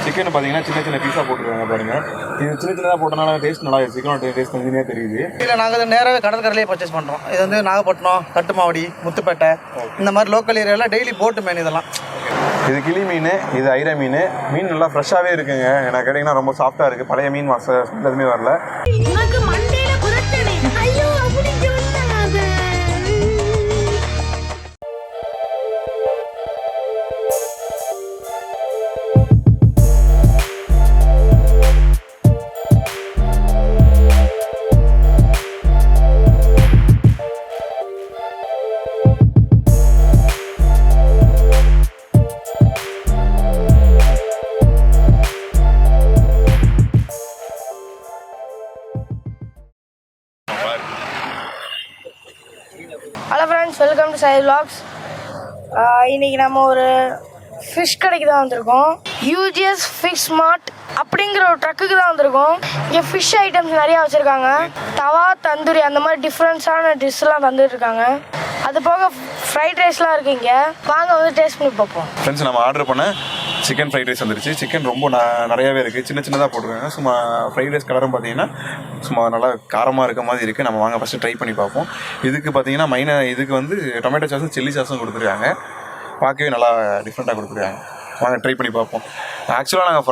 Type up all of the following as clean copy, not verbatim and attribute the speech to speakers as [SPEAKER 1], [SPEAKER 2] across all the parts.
[SPEAKER 1] Chicken பார்த்தீங்கன்னா சின்ன சின்ன பீஸாக போட்டுருக்காங்க பாருங்கள். இது சின்ன சின்னதாக போட்டனால டேஸ்ட் நல்லா சிக்கனோட டேஸ்ட் தனியாக தெரியுது.
[SPEAKER 2] இல்லை நாங்கள் நேராகவே கடற்கரையிலே பர்ச்சேஸ் பண்ணுறோம். இது வந்து நாகப்பட்டினம், கட்டுமாவடி, முத்துப்பேட்டை இந்த மாதிரி லோக்கல் ஏரியாவில் டெய்லி போட்டு மீன் இதெல்லாம்.
[SPEAKER 1] இது கிளி மீன், இது ஐர மீன். மீன் நல்லா ஃப்ரெஷ்ஷாகவே இருக்குங்க. எனக்கு கேட்டிங்கன்னா ரொம்ப சாஃப்டாக இருக்குது. பழைய மீன் வாசம் எதுவுமே வரல.
[SPEAKER 3] Hello friends, welcome to Syed vlogs. இன்றைக்கி நம்ம ஒரு ஃபிஷ் கடைக்கு தான் வந்திருக்கோம். யூஜிஎஸ் ஃபிஷ் மார்ட் அப்படிங்கிற ஒரு ட்ரக்குக்கு தான் வந்திருக்கோம். இங்கே ஃபிஷ் ஐட்டம்ஸ் நிறையா வச்சுருக்காங்க. தவா, தந்தூரி அந்த மாதிரி டிஃப்ரெண்ட்ஸான டிஷ்லாம் தந்துட்டுருக்காங்க. அது போக ஃப்ரைட் ரைஸ்லாம் இருக்குது. இங்கே வாங்க வந்து டேஸ்ட் பண்ணி பார்ப்போம்.
[SPEAKER 1] ஃப்ரெண்ட்ஸ், நம்ம ஆர்டர் பண்ண சிக்கன் ஃப்ரைட் ரைஸ் வந்துருச்சு. சிக்கன் ரொம்ப நிறையாவே இருக்குது. சின்ன சின்னதாக போட்டுருக்காங்க. சும்மா ஃப்ரைட் ரைஸ் கலரும் பார்த்தீங்கன்னா சும்மா நல்லா காரமாக இருக்க மாதிரி இருக்குது. நம்ம வாங்க ஃபஸ்ட்டு ட்ரை பண்ணி பார்ப்போம். இதுக்கு பார்த்தீங்கன்னா இதுக்கு வந்து டொமேட்டோ சாஸும் சில்லி சாஸும் கொடுத்துருக்காங்க. பார்க்கவே நல்லா டிஃப்ரெண்ட்டாக கொடுத்துருக்காங்க. வாங்க ட்ரை பண்ணி பார்ப்போம். ஆக்சுவலாக நாங்கள்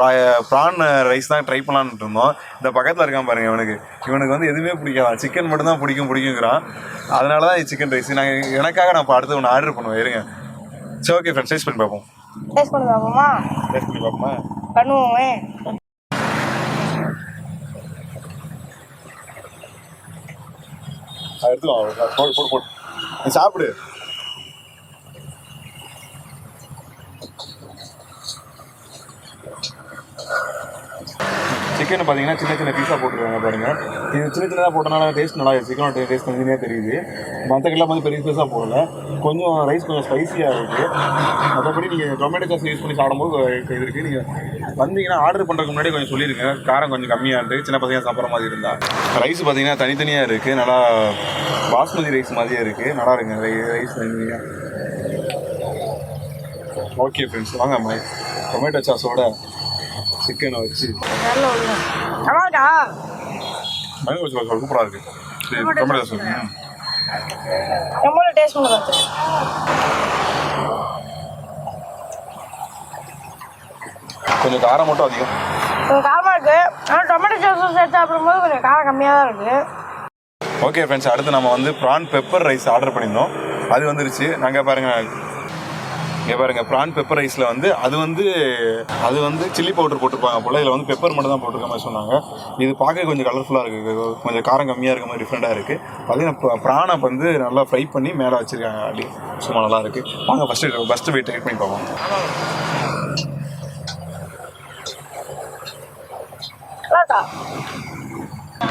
[SPEAKER 1] ப்ரான் ரைஸ் தான் ட்ரை பண்ணலான்னு இருந்தோம். இந்த பக்கத்தில் இருக்கான் பாருங்கள். இவனுக்கு வந்து எதுவுமே பிடிக்காதான், சிக்கன் மட்டும்தான் பிடிக்குங்கிறான். அதனால தான் சிக்கன் ரைஸ் எனக்காக நான் இப்போ அடுத்து ஒன்று ஆர்டர் பண்ணுவேன். இருங்க. சரி, ஓகே ஃப்ரெண்ட்ஸ், டேஸ்ட் பண்ணி பார்ப்போம்.
[SPEAKER 3] டேஸ்ட் பண்ணி பார்ப்போமா?
[SPEAKER 1] டேஸ்ட் பண்ணி பார்ப்போமா?
[SPEAKER 3] பண்ணுவோமே.
[SPEAKER 1] எடுத்துக்கலாம். போடு நீ சாப்பிடு. சிக்கன் பார்த்தீங்கன்னா சின்ன சின்ன பீஸாக போட்டுருக்காங்க பாருங்கள். இது சின்ன சின்னதாக போட்டனால டேஸ்ட் நல்லா சிக்கனோட டேஸ்ட் தனியாக தெரியுது. மற்ற கடையில் வந்து பெரிய பீஸாக போடல. கொஞ்சம் ரைஸ் கொஞ்சம் ஸ்பைஸியாக இருக்குது. மற்றபடி நீங்கள் டொமேட்டோ சாஸ் யூஸ் பண்ணி சாப்பிடும்போது இது இருக்குது. நீங்கள் வந்தீங்கன்னா ஆர்டர் பண்ணுறதுக்கு முன்னாடி கொஞ்சம் சொல்லியிருங்க. காரம் கொஞ்சம் கம்மியாக இருக்குது. சின்ன பசங்க சாப்பிட்ற மாதிரி இருந்தால். ரைஸ் பார்த்தீங்கன்னா தனித்தனியாக இருக்குது. நல்லா பாஸ்மதி ரைஸ் மாதிரியே இருக்குது. நல்லா இருக்குங்க ரைஸ் தனித்தனியாக. ஓகே ஃப்ரெண்ட்ஸ், வாங்க டொமேட்டோ சாஸோட சிக்கனை வச்சு சூப்பராக இருக்குது. டொமேட்டோ சாஸ்
[SPEAKER 3] டேஸ்ட் பண்ணி
[SPEAKER 1] கொஞ்சம் காரம் மட்டும் அதிகம்.
[SPEAKER 3] கொஞ்சம் காரமாக இருக்குது. ஆனால் டொமேட்டோ சாஸும் சேர்த்து சாப்பிடும்போது கொஞ்சம் காரம் கம்மியாக தான் இருக்குது.
[SPEAKER 1] ஓகே ஃப்ரெண்ட்ஸ், அடுத்து நம்ம வந்து ப்ரான் பெப்பர் ரைஸ் ஆர்டர் பண்ணியிருந்தோம். அது வந்துருச்சு. நாங்கள் பாருங்கள், இங்கே பாருங்கள், ப்ரான் பெப்பர் ரைஸில் வந்து அது வந்து சில்லி பவுடர் போட்டிருப்பாங்க போல். இதில் வந்து பெப்பர் மட்டும் தான் போட்டிருக்க மாதிரி சொன்னாங்க. இது பார்க்க கொஞ்சம் கலர்ஃபுல்லாக இருக்குது. கொஞ்சம் காரம் கம்மியாக இருக்க மாதிரி டிஃப்ரெண்ட்டாக இருக்குது. பார்த்தீங்கன்னா ப்ரானை வந்து நல்லா ஃப்ரை பண்ணி மேலே வச்சுருக்காங்க. அப்படி சும்மா நல்லா இருக்குது. வாங்க ஃபஸ்ட்டு போய் ட்ரை பண்ணி பார்ப்போம்.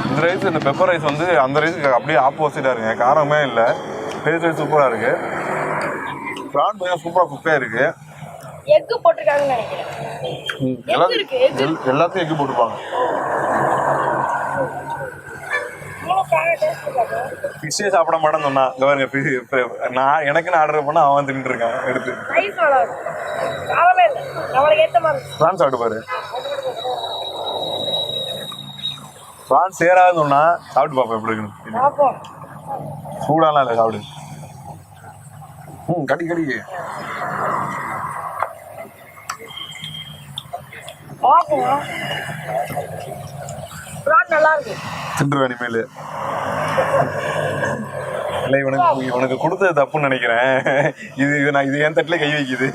[SPEAKER 1] இந்த ரைஸ், இந்த பெப்பர் ரைஸ் வந்து அந்த ரைஸுக்கு அப்படியே ஆப்போசிட்டாக இருக்குங்க. காரமே இல்லை, டேஸ்ட் சூப்பராக இருக்குது. ப்ரான் கொஞ்சம் சூப்பராக குக்காக இருக்குது.
[SPEAKER 3] எக்கு போட்டிருக்காங்கன்னு நினைக்கிறேன்.
[SPEAKER 1] எல்லாத்தையும் எக்கு போட்டுருப்பாங்க. ஃபிஷ்ஷே சாப்பிட மாட்டேன்னு சொன்னான். இந்த பாருங்க, நான் எனக்குன்னு ஆர்டர் பண்ண அவன் தின்னுட்டு இருக்கான் எடுத்து. ப்ரான் சாப்பிட்டு பாரு. ப்ரான் சேராதுன்னு சொன்னா சாப்பிட்டு பார்ப்பேன் எப்படி இருக்குன்னு. சூடாலாம் இல்லை, சாப்பிடு. கடி
[SPEAKER 3] நல்லா இருக்கு.
[SPEAKER 1] தின்றுவேன் இனிமேல். இல்லை, இவனுக்கு கொடுத்தது தப்புன்னு நினைக்கிறேன். இது என் தட்டிலே கை வைக்குது.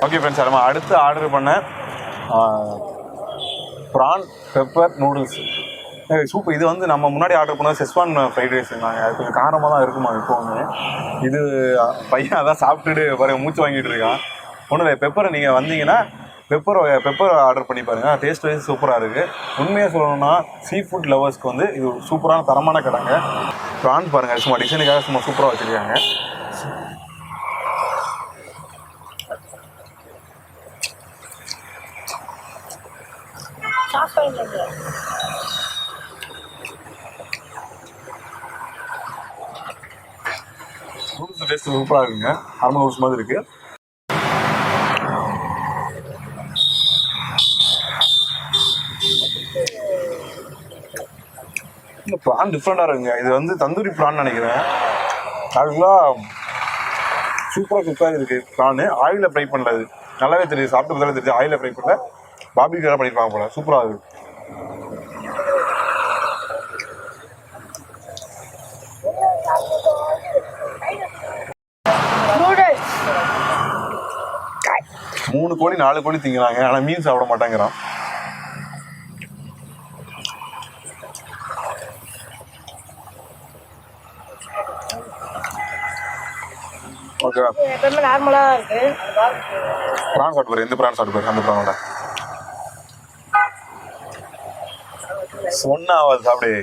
[SPEAKER 1] ஓகே ஃப்ரெண்ட்ஸ், நம்ம அடுத்து ஆர்டர் பண்ண ப்ரான் பெப்பர் நூடுல்ஸ் சூப்பர். இது வந்து நம்ம முன்னாடி ஆர்டர் பண்ணது செஸ்வான் ஃப்ரைட் ரைஸ் இருந்தாங்க. அது கொஞ்சம் காரமாக தான் இருக்குமா இப்போவுமே. இது பையன் அதான் சாப்பிட்டுட்டு பாருங்க மூச்சு வாங்கிட்டு இருக்கான். ஒன்றும் இல்லை, பெப்பரை நீங்கள் வந்தீங்கன்னா பெப்பர் ஆர்டர் பண்ணி பாருங்கள். டேஸ்ட் வைஸ் சூப்பராக இருக்குது. உண்மையாக சொல்லணும்னா சீ ஃபுட் லவர்ஸ்க்கு வந்து இது சூப்பரான தரமான கடைங்க. ப்ரான் பாருங்கள், சும்மா டிசைனுக்காக சும்மா சூப்பராக வச்சுருக்காங்க. நூடுல்ஸ் டேஸ்ட் சூப்பராக இருக்குங்க. நார்மல் நூடுல்ஸ் மாதிரி இருக்குது. இந்த ப்ரான் டிஃப்ரெண்டாக இருக்குங்க. இது வந்து தந்தூரி ப்ரான் நினைக்கிறேன். அதுதான் சூப்பராக குக்காக இருக்குது. ப்ரான் ஆயிலில் ஃப்ரை பண்ணது நல்லாவே தெரியுது. சாப்பிட்டு பார்த்தாலே தெரியுது ஆயிலில் ஃப்ரை பண்ணல, பார்பிக்யூ பண்ணியிருப்பாங்க போல. சூப்பராக இருக்குது. மூணு கோழி 4 கோழி திங்கிறாங்க, ஆனால் மீன் சாப்பிட மாட்டேங்கிறான். ஓகே
[SPEAKER 3] எப்பவுமே நார்மலாக தான் இருக்கு.
[SPEAKER 1] ப்ரான் சாப்பிட்டு எந்த ப்ரான் சாப்பிட்டு அந்த ப்ரானோட சொன்னா அவள் சாப்பிடு.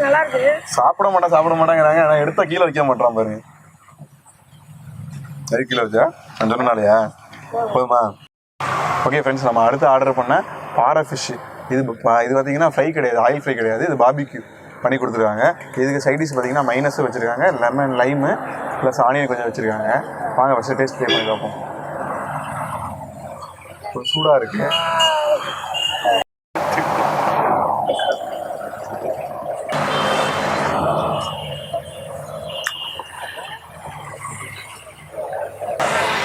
[SPEAKER 3] நல்லா இருக்கு.
[SPEAKER 1] சாப்பிட மாட்டேங்கிறாங்க, ஆனால் எடுத்தா கீழே வைக்க மாட்டான் பாருங்க. கீழே வச்சா நான் சொன்னாலையா போதுமா? ஓகே ஃப்ரெண்ட்ஸ், நம்ம அடுத்து ஆர்டர் பண்ண பாறை ஃபிஷ்ஷு. இது பார்த்தீங்கன்னா ஃப்ரை கிடையாது, ஆயில் ஃப்ரை கிடையாது, இது பார்பிக்யூ பண்ணி கொடுத்துருக்காங்க. இதுக்கு சைடிஷ் பார்த்தீங்கன்னா மைனஸும் வச்சுருக்காங்க, லெமன் லைமு ப்ளஸ் ஆனியன் கொஞ்சம் வச்சுருக்காங்க. வாங்க ஃபஸ்ட்டு டேஸ்ட் ப்ளே பண்ணி பார்ப்போம். சூடாக இருக்குது.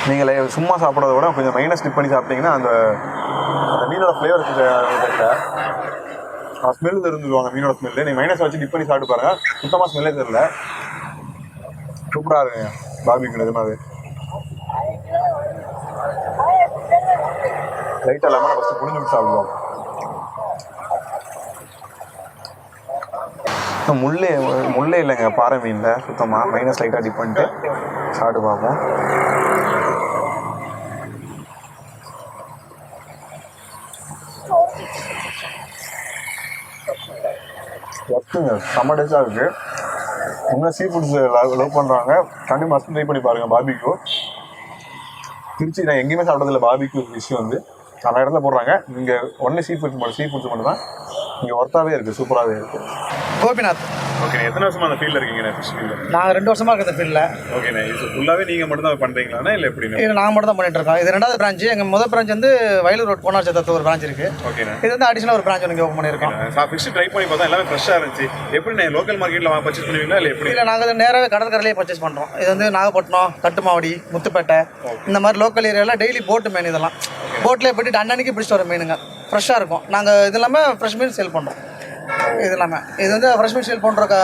[SPEAKER 1] நீங்கள் சும்மா சாப்பிட்றத விட கொஞ்சம் மைனஸ் டிப் பண்ணி சாப்பிட்டீங்கன்னா அந்த மீனோட ஃப்ளேவர் தெரியல, ஸ்மெல் தெரிஞ்சுக்குவாங்க. மீனோட ஸ்மெல்லு நீங்கள் மைனஸ் வச்சு டிப் பண்ணி சாப்பிட்டு பாருங்கள், சுத்தமாக ஸ்மெல்லே தெரியல. சூப்பராக இருக்குங்க பார்பிக்யூ. நிஜமாவே லைட்டாக லெமனை ஃபஸ்ட்டு புளிஞ்சு விட்டு சாப்பிடுவோம். முள்ளே இல்லைங்க பாறை மீனில் சுத்தமாக. மைனஸ் லைட்டாக டிப் பண்ணிட்டு சாப்பிட்டு பார்ப்போம். ஒத்துங்க செம்ம டேஸ்டாக இருக்குது. இன்னும் சீ ஃபுட்ஸ் லவ் பண்ணுறாங்க, கண்டிப்பாக மஸ்ட் ட்ரை பண்ணி பாருங்கள் பார்பிக்யூ. திருச்சி நான் எங்கேயுமே சாப்பிட்டதில்ல பார்பிக்யூ ஃபிஷ் வந்து நிறைய இடத்துல போடுறாங்க. இங்கே ஒன்லி சீ ஃபுட்ஸ் மட்டும் தான் இங்கே ஒர்த்தாகவே இருக்குது, சூப்பராகவே இருக்குது.
[SPEAKER 2] கோபிநாத்.
[SPEAKER 1] ஓகே, எத்தனை வருஷமா அந்த ஃபீல்டில் இருக்கீங்க ஃபிஷ் ஃபீல்டில்?
[SPEAKER 2] நாங்கள் 2 வருஷமாக இருக்கோம் இந்த ஃபீல்டில்.
[SPEAKER 1] ஓகேண்ணே, இது ஃபுல்லாகவே நீங்கள் மட்டும் தான் பண்ணுறீங்களா இல்லை எப்படின்னு?
[SPEAKER 2] இது நாங்கள் மட்டும் தான் பண்ணிட்டு இருக்கோம். இது 2வது பிரான்ச்சு. எங்கள் முதல் பிரான்ச் வந்து வயலூர் ரோட் கோனார்ச்சத்தத்தில் ஒரு பிரான்ச் இருக்குது.
[SPEAKER 1] ஓகேண்ணே,
[SPEAKER 2] இது வந்து அடிஷனல் ஒரு பிரான்ச் இங்கே ஓப்பன் பண்ணியிருக்கோம்.
[SPEAKER 1] ஃபிஷ் ட்ரை பண்ணி பார்த்தா எல்லாமே ஃப்ரெஷ்ஷாக இருந்துச்சு. எப்படிண்ணே லோக்கல் மார்க்கெட்டில் பர்ச்சேஸ் பண்ணுவீங்களா இல்லை எப்படி?
[SPEAKER 2] இல்லை, நாங்கள் நேராகவே கடற்கரையிலே பர்ச்சேஸ் பண்ணுறோம். இது வந்து நாகப்பட்டினம், கட்டுமாவடி, முத்துப்பேட்டை இந்த மாதிரி லோக்கல் ஏரியாவில் டெய்லி போட்டு மீன் இதெல்லாம் போட்லேயே போய்ட்டு அன்னன்னைக்கு பிடிச்சிட்டு வர மீனுங்க ஃப்ரெஷ்ஷாக இருக்கும். நாங்கள் இது இல்லாமல் ஃப்ரெஷ் மீன் சேல் பண்ணுறோம். இது இல்லாமல் இது வந்து ஃப்ரெஷ் மீன் சேல் பண்ணுற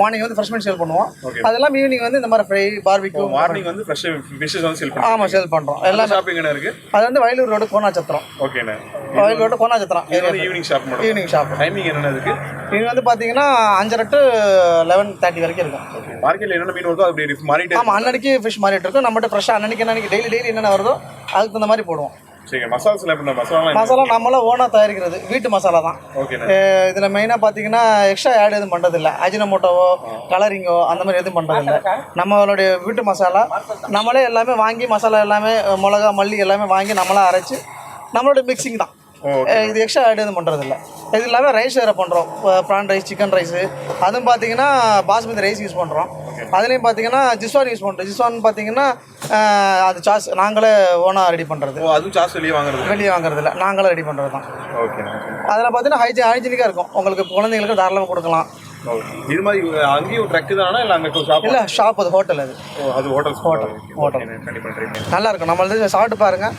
[SPEAKER 2] மார்னிங் வந்து ஃப்ரெஷ் மீன் சேல் பண்ணுவோம். அதெல்லாம் ஈவினிங் வந்து இந்த மாதிரி ஃப்ரை பார்பிக்யூ
[SPEAKER 1] மார்னிங் வந்து ஃப்ரெஷ் ஃபிஷ்ஷஸ் வந்து சேல் பண்ணுவோம்.
[SPEAKER 2] ஆமாம், சேல் பண்ணுறோம். எல்லாம்
[SPEAKER 1] ஷாப்பிங் என்ன இருக்குது?
[SPEAKER 2] அது வந்து வயலூர் ரோடு கோனார்ச்சத்திரம்.
[SPEAKER 1] ஓகேண்ணே,
[SPEAKER 2] வயலூர் ரோடு கோனார்ச்சத்திரம்.
[SPEAKER 1] ஈவினிங் ஷாப் மட்டும்.
[SPEAKER 2] ஈவினிங் ஷாப்
[SPEAKER 1] டைமிங் என்னென்ன இருக்குது?
[SPEAKER 2] இது வந்து பார்த்தீங்கன்னா 5:30 to 11:30 வரைக்கும் இருக்கும்.
[SPEAKER 1] மார்க்கெட்டில் என்னென்ன மீன் வருதோ அப்படி மாறிட்டு.
[SPEAKER 2] ஆமாம், அன்னன்னைக்கு ஃபிஷ் மாறிட்டு இருக்கும். நம்மகிட்ட ஃப்ரெஷ்ஷாக அன்னன்னைக்கு டெய்லி என்னென்ன வருதோ அதுக்கு தகுந்த மாதிரி போடுவோம்.
[SPEAKER 1] சரி, மசாலா
[SPEAKER 2] நம்மளாம் ஓனாக தயாரிக்கிறது வீட்டு மசாலா தான்.
[SPEAKER 1] ஓகே,
[SPEAKER 2] இதில் மெயினாக பார்த்தீங்கன்னா எக்ஸ்ட்ரா ஆட் எதுவும் பண்ணுறதில்ல. அஜினமோட்டோவோ கலரிங்கோ அந்த மாதிரி எதுவும் பண்ணுறதில்ல. நம்மளுடைய வீட்டு மசாலா நம்மளே எல்லாமே வாங்கி மசாலா எல்லாமே மிளகா மல்லி எல்லாமே வாங்கி நம்மளாம் அரைச்சி நம்மளோட மிக்சிங் தான். இது எக்ஸ்ட்ரா ஆட் எதுவும் பண்ணுறதில்ல. இது இல்லாமல் ரைஸ் வேறு பண்ணுறோம். ப்ரான் ரைஸ், சிக்கன் ரைஸு, அதுவும் பார்த்தீங்கன்னா பாஸ்மதி ரைஸ் யூஸ் பண்ணுறோம். அதுலேயும் பார்த்தீங்கன்னா ஜிஸ்வான் யூஸ் பண்ணுறோம். ஜிஸ்வான் பார்த்தீங்கன்னா அது சாஸ் நாங்களே ஓனாக ரெடி பண்ணுறது.
[SPEAKER 1] அதுவும் சாஸ் வெளியே
[SPEAKER 2] வாங்குறது இல்லை, நாங்களே ரெடி பண்ணுறது தான்.
[SPEAKER 1] ஓகே,
[SPEAKER 2] அதில் பார்த்தீங்கன்னா ஹைஜீனிக்காக இருக்கும். உங்களுக்கு குழந்தைங்களுக்கு தாராளமாக கொடுக்கலாம்.
[SPEAKER 1] இது மாதிரி அங்கேயும் ட்ரக் தானா இல்லை அங்கே ஷாப்? இல்லை,
[SPEAKER 2] ஷாப். அது ஹோட்டல். அது ஹோட்டல். நல்லா இருக்கும். நம்மளது சாப்பிட்டு பாருங்கள்.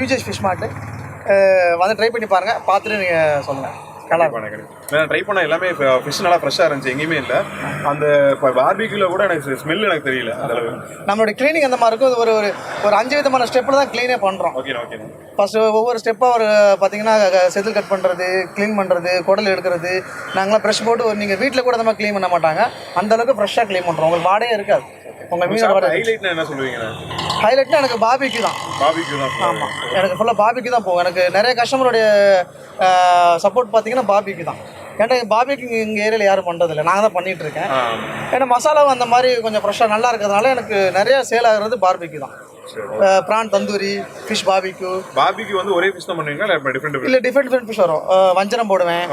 [SPEAKER 2] யூஜிஎஸ் ஃபிஷ் மார்ட்டு வந்து ட்ரை பண்ணி பாருங்கள், பார்த்துட்டு நீங்கள் சொல்லுங்கள். நல்லா
[SPEAKER 1] நான் ட்ரை பண்ண எல்லாமே ஃபிஷ் நல்லா ஃப்ரெஷ்ஷாக இருந்துச்சு, எங்கேயுமே இல்லை. அந்த இப்போ பார்பிக்யூவில் கூட எனக்கு ஸ்மெல் எனக்கு தெரியல. அதில்
[SPEAKER 2] நம்மளோட க்ளீனிங் அந்த மாதிரி இருக்கும். ஒரு ஒரு 5 விதமான ஸ்டெப்பில் தான் க்ளீனே பண்ணுறோம்.
[SPEAKER 1] ஓகே.
[SPEAKER 2] ஃபஸ்ட்டு ஒவ்வொரு ஸ்டெப்பாக ஒரு பார்த்தீங்கன்னா செதில் கட் பண்ணுறது, க்ளீன் பண்ணுறது, குடல் எடுக்கிறது. நாங்களாம் ப்ரெஷ் போட்டு நீங்கள் வீட்டில் கூட அந்த மாதிரி க்ளீன் பண்ண மாட்டாங்க. அந்தளவுக்கு ஃப்ரெஷ்ஷாக க்ளீன் பண்ணுறோம். உங்களுக்கு வாடையே இருக்காது. உங்கள் மீனோட
[SPEAKER 1] ஹைலைட்னா என்ன சொல்லுவீங்க?
[SPEAKER 2] ஹைலைட்னா எனக்கு பார்பிக்யூ தான். ஆமாம், எனக்கு ஃபுல்லாக பார்பிக்யூ தான் போகும். எனக்கு நிறைய கஸ்டமருடைய சப்போர்ட் பார்த்தீங்கன்னா பார்பிக்யூ தான். ஏன்னா பாபிக்கு எங்கள் ஏரியாவில் யாரும் பண்ணுறதில்ல, நாங்கள் தான் பண்ணிகிட்ருக்கேன். ஏன்னா மசாலாவும் அந்த மாதிரி கொஞ்சம் ஃப்ரெஷ்ஷாக நல்லா இருக்கிறதுனால எனக்கு நிறையா சேல் ஆகிறது பார்பிக்கு தான். ப்ரான் தந்தூரி, ஃபிஷ் பாபிக்கு.
[SPEAKER 1] பாபிக்கு வந்து ஒரே ஃபிஷ் தான் பண்ணுவீங்களா இல்லை டிஃப்ரெண்ட்?
[SPEAKER 2] இல்லை டிஃப்ரெண்ட் ஃபிஷ் வரும். வஞ்சரம் போடுவேன்,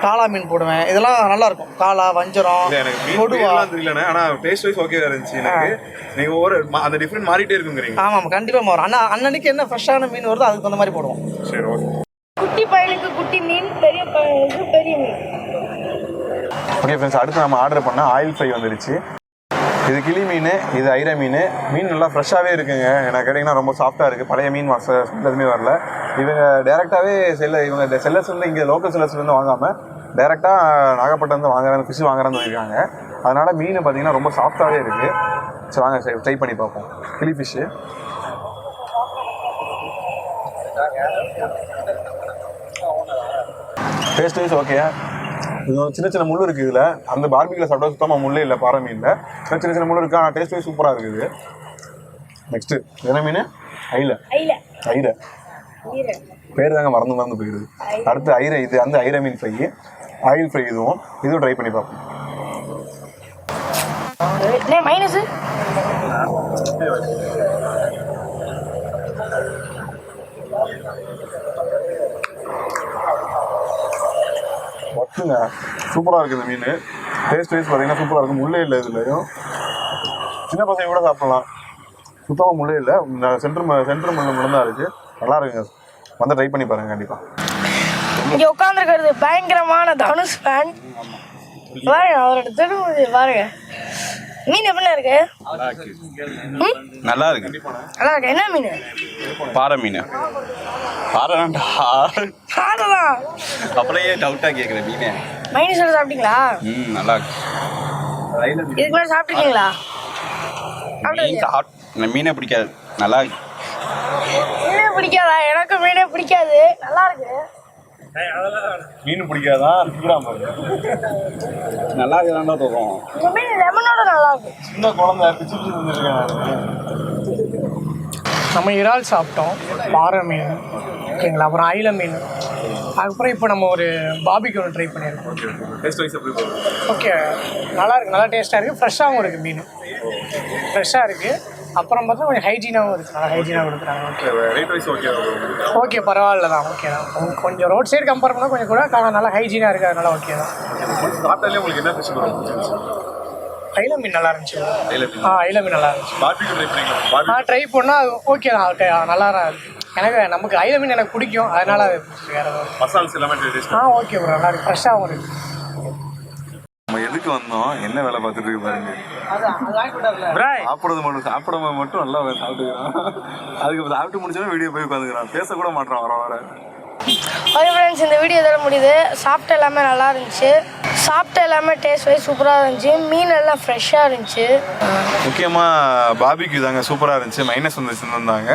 [SPEAKER 2] காளா மீன் போடுவேன், இதெல்லாம் நல்லாயிருக்கும். காளா, வஞ்சரம், கொடுவா
[SPEAKER 1] தெரியலண்ணே. ஆனால் டேஸ்ட் வைஸ் ஓகே இருந்துச்சு எனக்கு. நீங்கள் ஒவ்வொரு அந்த டிஃப்ரெண்ட் மாறிட்டே இருக்குங்கிறீங்க.
[SPEAKER 2] ஆமாம், கண்டிப்பாக மாறும். ஆனால் அன்னன்னைக்கு என்ன ஃப்ரெஷ்ஷான மீன் வருதோ அதுக்கு தகுந்த மாதிரி போடுவோம்.
[SPEAKER 1] சரி, ஓகே.
[SPEAKER 3] குட்டி பையனுக்கு குட்டி மீன், பெரிய பையனுக்கு பெரிய மீன்.
[SPEAKER 1] ஓகே ஃப்ரெண்ட்ஸ், அடுத்து நம்ம ஆர்டர் பண்ண ஆயில் ஃப்ரை வந்துருச்சு. இது கிளி மீன், இது ஐர மீன். மீன் நல்லா ஃப்ரெஷ்ஷாகவே இருக்குங்க. எனக்கு கேட்டிங்கன்னா ரொம்ப சாஃப்டாக இருக்குது. பழைய மீன் எதுவுமே வரல. இவங்க டேரெக்டாகவே இவங்க செல்லர்ஸ் வந்து இங்கே லோக்கல் செல்லர்ஸ்லேருந்து வாங்காமல் டேரெக்டாக நாகப்பட்டினம் வாங்குறாங்க, ஃபிஷ் வாங்குறான்னு சொல்லியிருக்காங்க. அதனால் மீன் பார்த்திங்கன்னா ரொம்ப சாஃப்டாகவே இருக்குது. சரி வாங்க ட்ரை பண்ணி பார்ப்போம். கிளி ஃபிஷ்ஷு டேஸ்ட் வைஸ் ஓகே. இது சின்ன சின்ன முள் இருக்குது இதில். அந்த பார்பிக்கில் சாப்பிட்டா சுத்தமாக முள்ளே இல்லை, பாறை மீனில் சின்ன சின்ன முள் இருக்குது. ஆனால் டேஸ்ட் வைஸ் சூப்பராக இருக்குது. நெக்ஸ்ட்டு என்ன மீன்? ஐர. பேர் தாங்க மறந்து போயிடுது. அடுத்து ஐர. இது அந்த ஐர மீன் ஃப்ரை, ஆயில் ஃப்ரை. இதுவும் ட்ரை பண்ணி பார்ப்போம். ஒட்டுங்க, சூப்பராக இருக்குது இந்த மீன். டேஸ்ட் வைஸ் பார்த்தீங்கன்னா சூப்பராக இருக்கும். முள்ளே இல்லை இதுலையும். சின்ன பசங்க கூட சாப்பிட்லாம், சுத்தமாக முள்ளே இல்லை. சென்ட்ரு முள்ளு தான் இருக்குது. நல்லா இருக்குங்க, வந்து ட்ரை பண்ணி பாருங்கள் கண்டிப்பாக.
[SPEAKER 3] இங்கே உட்காந்துருக்கிறது பயங்கரமான தனுஷ் ஃபேன். பாருங்க அவரோட திரும்ப பாருங்க. மீன் எப்படி இருக்கு?
[SPEAKER 4] நல்லா இருக்கு.
[SPEAKER 3] நல்லா இருக்கு. என்ன மீன்?
[SPEAKER 4] பாறை மீன். பாறைதான். அப்படியே டவுட்டா கேக்குற மீனே.
[SPEAKER 3] மைனஸ் சாப்பிட்டீங்களா?
[SPEAKER 4] நல்லா இருக்கு.
[SPEAKER 3] இதுக்கு மேலே சாப்பிட்டுருக்கீங்களா?
[SPEAKER 4] மீனே பிடிக்காது. நல்லா இருக்கு.
[SPEAKER 3] மீனே பிடிக்காதா? எனக்கு மீனே பிடிக்காது. நல்லா இருக்கு.
[SPEAKER 1] மீன் பிடிக்காதா?
[SPEAKER 4] நல்லா இருக்குதான் தோணும்.
[SPEAKER 3] இந்த மீன் லெமனோட நல்லா இருக்கு.
[SPEAKER 1] சின்ன குழந்தை பிச்சு வந்துருக்கேன்.
[SPEAKER 2] நம்ம இறால் சாப்பிட்டோம், பாறை மீன், ஓகேங்களா. அப்புறம் ஐல மீன். அதுக்கப்புறம் இப்போ நம்ம ஒரு பாபிக்கு ஒன்று ட்ரை பண்ணியிருக்கோம். ஓகே, நல்லா இருக்குது. நல்லா டேஸ்ட்டாக இருக்குது. ஃப்ரெஷ்ஷாகவும் இருக்குது மீன். ஃப்ரெஷ்ஷாக இருக்குது. அப்புறம் பார்த்தா கொஞ்சம் ஹைஜீனாகவும் இருக்குது. நல்லா ஹைஜீனாக கொடுக்குறாங்க. ஓகே, பரவாயில்ல தான். ஓகே தான். கொஞ்சம் ரோட் சைடு கம்பேர் பண்ணால் கொஞ்சம் கூட நல்லா ஹைஜீனாக இருக்குது. அதனால ஓகே தான். ஐல மீன் நல்லா இருந்துச்சு. ஐல மீன் நல்லா இருந்துச்சு. ட்ரை பண்ணால் ஓகே தான். நல்லா தான் இருக்குது. நமக்கு ஐல மீன் எனக்கு பிடிக்கும், அதனால வேறு
[SPEAKER 1] மசாலாஸ் எல்லாமே
[SPEAKER 2] ஓகே ப்ரோ, நல்லா இருக்குது. ஃப்ரெஷ்ஷாகவும் இருக்குது.
[SPEAKER 1] நம்ம எதுக்கு வந்தோம், என்ன வேலை பார்த்துட்டு இருக்கு பாருங்க. சாப்பிட மட்டும் நல்லா சாப்பிட்டுக்கிறான். அதுக்கு சாப்பிட்டு முடிச்சோன்னா வீடியோ போய் உட்காந்துக்கிறான். பேசக்கூட மாட்டான் வர.
[SPEAKER 3] ஓகே ஃப்ரெண்ட்ஸ், இந்த வீடியோ இதோட முடியுது. சாப்பிட்ட எல்லாமே நல்லா இருந்துச்சு. சாப்பிட்ட எல்லாமே டேஸ்ட் வைஸ் சூப்பராக இருந்துச்சு. மீன் எல்லாம் ஃப்ரெஷ்ஷாக இருந்துச்சு.
[SPEAKER 1] முக்கியமாக பாபிக்கு தாங்க சூப்பராக இருந்துச்சு. மைனஸ் வந்துருந்தாங்க.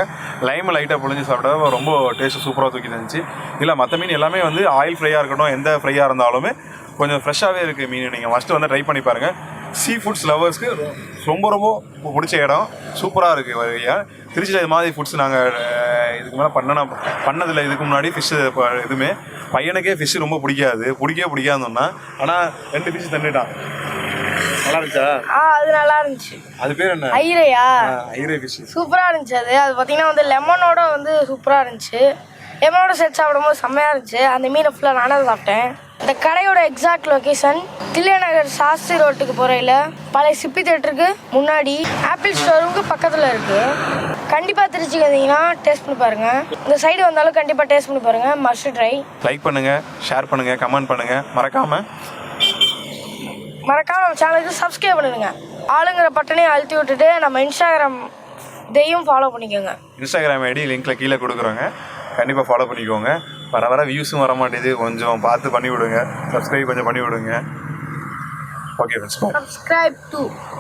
[SPEAKER 1] லைமை லைட்டாக பொழிஞ்சு சாப்பிட்டா ரொம்ப டேஸ்ட்டு சூப்பராக தூக்கி இருந்துச்சு. இல்லை மற்ற மீன் எல்லாமே வந்து ஆயில் ஃப்ரையாக இருக்கட்டும், எந்த ஃப்ரையாக இருந்தாலுமே கொஞ்சம் ஃப்ரெஷ்ஷாகவே இருக்குது மீன். நீங்கள் ஃபஸ்ட்டு வந்து ட்ரை பண்ணி பாருங்கள். சீ ஃபுட்ஸ் லவர்ஸ்க்கு ரொம்ப பிடிச்ச இடம். சூப்பராக இருக்குது வழியா. திருச்சியில் இது மாதிரி ஃபுட்ஸ் நாங்கள் இதுக்கு மேலே பண்ணதில்லை. இதுக்கு முன்னாடி ஃபிஷ்ஷு எதுவுமே. பையனுக்கே ஃபிஷ்ஷு ரொம்ப பிடிக்காதுன்னு சொன்னால், ஆனால் 2 ஃபிஷ் தந்துட்டான். நல்லா இருந்துச்சா?
[SPEAKER 3] அது நல்லா இருந்துச்சு.
[SPEAKER 1] அது பேர் என்ன?
[SPEAKER 3] ஐரையா?
[SPEAKER 1] ஐரை ஃபிஷ்
[SPEAKER 3] சூப்பராக இருந்துச்சு. அது பார்த்தீங்கன்னா வந்து லெமனோட வந்து சூப்பராக இருந்துச்சு. லெமனோட சேர்த்து சாப்பிடும்போது செம்மையாக இருந்துச்சு. அந்த மீனை ஃபுல்லாக நானே சாப்பிட்டேன். இந்த கடையோட எக்ஸாக்ட் லொக்கேஷன் தில்லை நகர் சாஸ்திரி ரோட்டுக்கு போகிறையில் பழைய சிப்பி தேட்டருக்கு முன்னாடி ஆப்பிள் ஸ்டோருக்கு பக்கத்தில் இருக்குது. கண்டிப்பாக திருச்சிக்கு வந்தீங்கன்னா டேஸ்ட் பண்ணி பாருங்கள். இந்த சைடு வந்தாலும் கண்டிப்பாக டேஸ்ட் பண்ணி பாருங்கள். Must try.
[SPEAKER 1] லைக் பண்ணுங்கள், ஷேர் பண்ணுங்கள், கமெண்ட் பண்ணுங்கள். மறக்காமல்
[SPEAKER 3] நம்ம சேனலுக்கு சப்ஸ்கிரைப் பண்ணிடுங்க. ஆளுங்கிற பட்டனையும் அழுத்தி விட்டுட்டு நம்ம இன்ஸ்டாகிராம் இதையும் ஃபாலோ பண்ணிக்கோங்க.
[SPEAKER 1] இன்ஸ்டாகிராம் ஐடி லிங்க்கில் கீழே கொடுக்குறோங்க. கண்டிப்பாக ஃபாலோ பண்ணிக்கோங்க. வர வியூஸும் வர மாட்டேது. கொஞ்சம் பார்த்து பண்ணி விடுங்க. சப்ஸ்கிரைப் கொஞ்சம் பண்ணி விடுங்க. Okay friends,
[SPEAKER 3] subscribe to